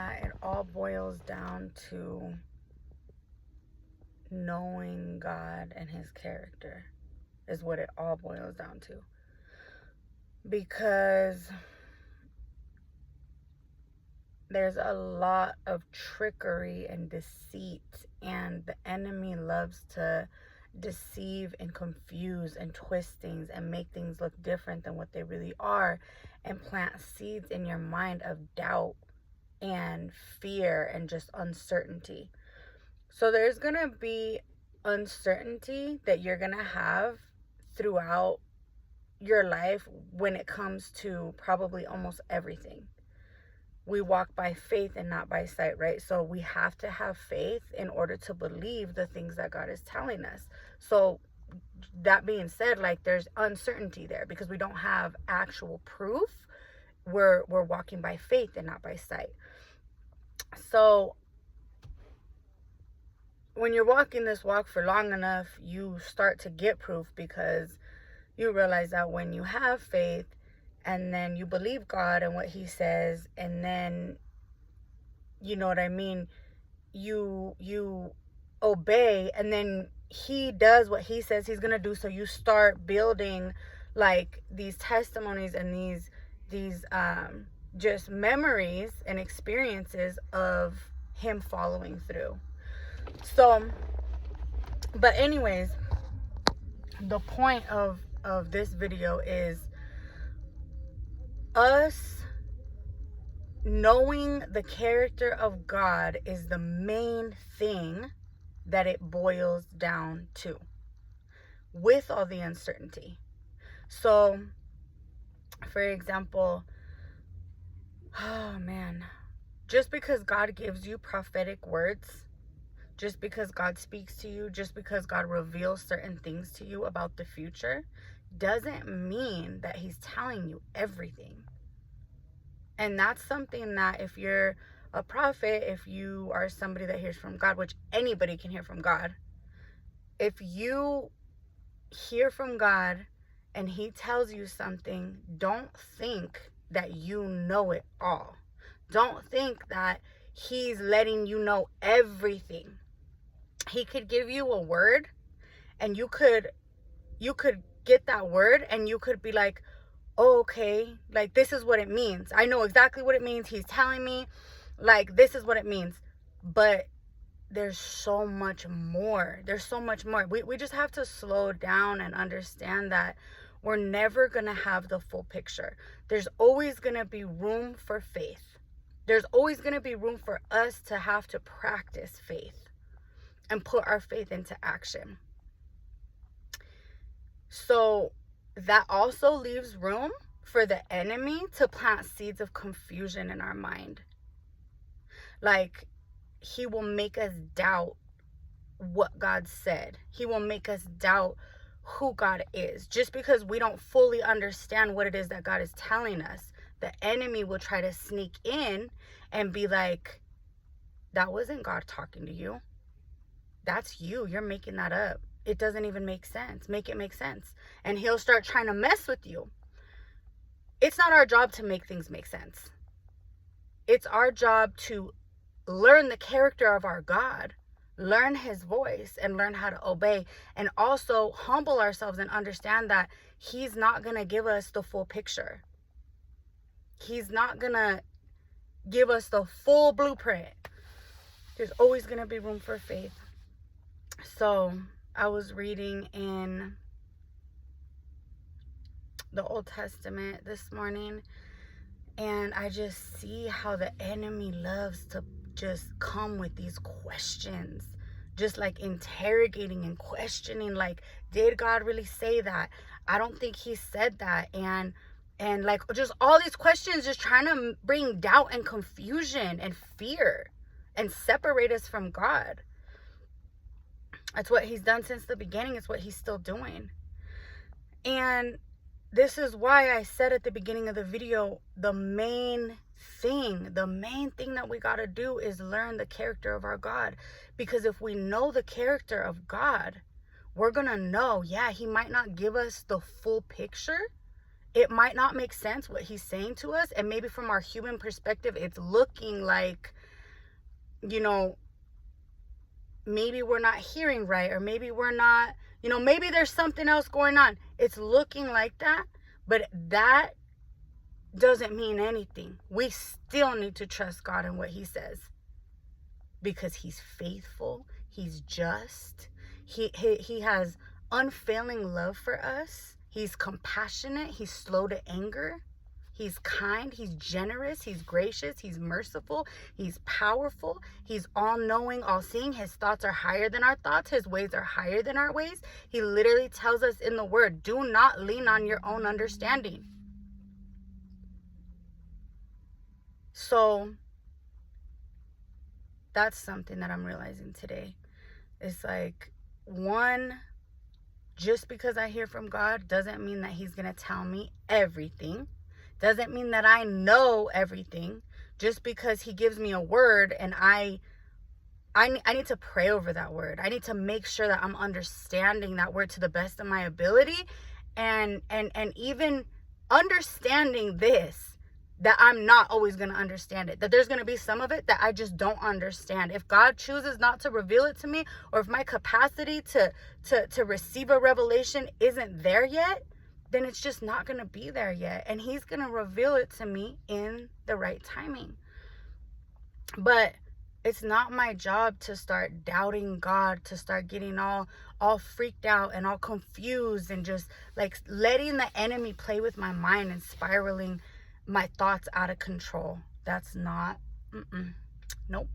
that it all boils down to knowing God and his character is what it all boils down to. Because there's a lot of trickery and deceit, and the enemy loves to deceive and confuse and twist things and make things look different than what they really are, and plant seeds in your mind of doubt and fear and just uncertainty. So there's gonna be uncertainty that you're gonna have throughout your life when it comes to probably almost everything. We walk by faith and not by sight, right? So we have to have faith in order to believe the things that God is telling us. So that being said, like, there's uncertainty there because we don't have actual proof. We're walking by faith and not by sight. So when you're walking this walk for long enough, you start to get proof, because you realize that when you have faith and then you believe God and what he says, and then, you know what I mean, you obey, and then he does what he says he's gonna do. So you start building like these testimonies and these just memories and experiences of him following through. So, but anyways, the point of this video is us knowing the character of God is the main thing that it boils down to, with all the uncertainty. So, for example, oh man, just because God gives you prophetic words, just because God speaks to you, just because God reveals certain things to you about the future, doesn't mean that he's telling you everything. And that's something that if you're a prophet, if you are somebody that hears from God, which anybody can hear from God, if you hear from God and he tells you something, don't think that you know it all. Don't think that he's letting you know everything. He could give you a word, and you could get that word and you could be like, oh, okay, like, this is what it means. I know exactly what it means. He's telling me, like, this is what it means. But there's so much more. There's so much more. We just have to slow down and understand that we're never going to have the full picture. There's always going to be room for faith. There's always going to be room for us to have to practice faith and put our faith into action. So that also leaves room for the enemy to plant seeds of confusion in our mind. Like, he will make us doubt what God said. He will make us doubt who God is. Just because we don't fully understand what it is that God is telling us, the enemy will try to sneak in and be like, that wasn't God talking to you. That's you. You're making that up. It doesn't even make sense. Make it make sense. And he'll start trying to mess with you. It's not our job to make things make sense. It's our job to learn the character of our God, learn his voice, and learn how to obey, and also humble ourselves and understand that he's not going to give us the full picture. He's not going to give us the full blueprint. There's always going to be room for faith. So I was reading in the Old Testament this morning, and I just see how the enemy loves to just come with these questions, just like interrogating and questioning, like, did God really say that? I don't think he said that. And like, just all these questions, just trying to bring doubt and confusion and fear and separate us from God. That's what he's done since the beginning. It's what he's still doing. And this is why I said at the beginning of the video, the main thing that we got to do is learn the character of our God. Because if we know the character of God, we're going to know, yeah, he might not give us the full picture it might not make sense what he's saying to us. And maybe from our human perspective, it's looking like, you know, maybe we're not hearing right, or maybe we're not, you know, maybe there's something else going on. It's looking like that, but that doesn't mean anything. We still need to trust God in what he says, because he's faithful, he's just, he has unfailing love for us. He's compassionate, he's slow to anger, he's kind, he's generous, he's gracious, he's merciful, he's powerful, he's all-knowing, all-seeing. His thoughts are higher than our thoughts, his ways are higher than our ways. He literally tells us in the word, do not lean on your own understanding. So that's something that I'm realizing today. It's like, one, just because I hear from God doesn't mean that he's going to tell me everything. Doesn't mean that I know everything. Just because he gives me a word and I need to pray over that word. I need to make sure that I'm understanding that word to the best of my ability, and even understanding this, that I'm not always going to understand it, that there's going to be some of it that I just don't understand. If God chooses not to reveal it to me, or if my capacity to receive a revelation isn't there yet, then it's just not going to be there yet. And he's going to reveal it to me in the right timing. But it's not my job to start doubting God, to start getting all freaked out and all confused, and just like letting the enemy play with my mind and spiraling my thoughts out of control. That's not, nope.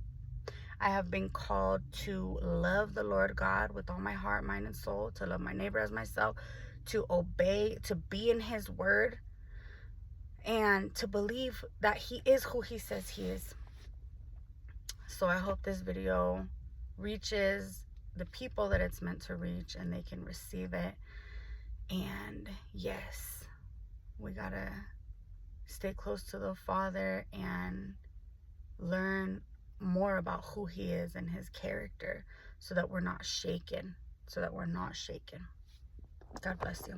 I have been called to love the Lord God with all my heart, mind, and soul, to love my neighbor as myself, to obey, to be in his word, and to believe that he is who he says he is. So I hope this video reaches the people that it's meant to reach, and they can receive it. And yes, we gotta stay close to the Father and learn more about who he is and his character, so that we're not shaken. God bless you.